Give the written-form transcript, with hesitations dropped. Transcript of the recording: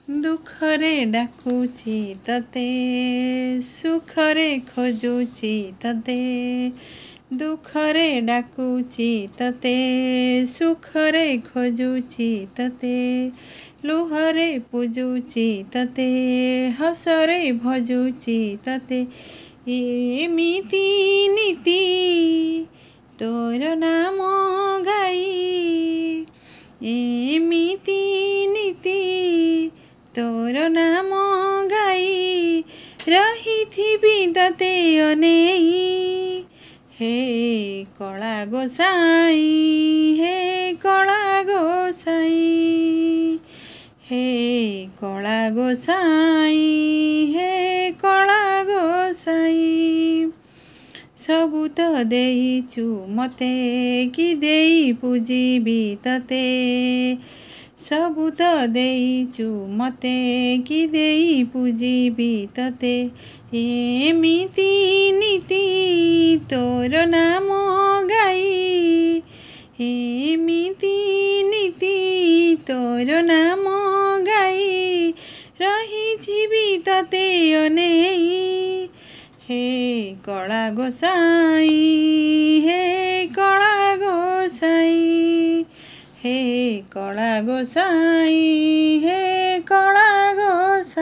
दुखरे डाकुची तते सुखरे खोजुची तते दुखरे डाकुची तते सुखरे खोजुची तते लुहरे पूजुची तते हसरे भजुची तते एमिति नीति तोर नाम गाई एमिति नीति तोर नाम गाई रहिथिबि तते अनेई हे कला गोसाई हे कला गोसाई हे कला गोसाई हे कला गोसाई सबु तो देइछु मते कि देई पूजिबि तते सबु तो देइछु मते कि देई पूजिबि तते एमिति नीति तोर नाम गाई एमिति नीति तोर नाम गाई रहिजिबि तते अनेई हे कला गोसाई हे कला गोसाई हे कला गोसाई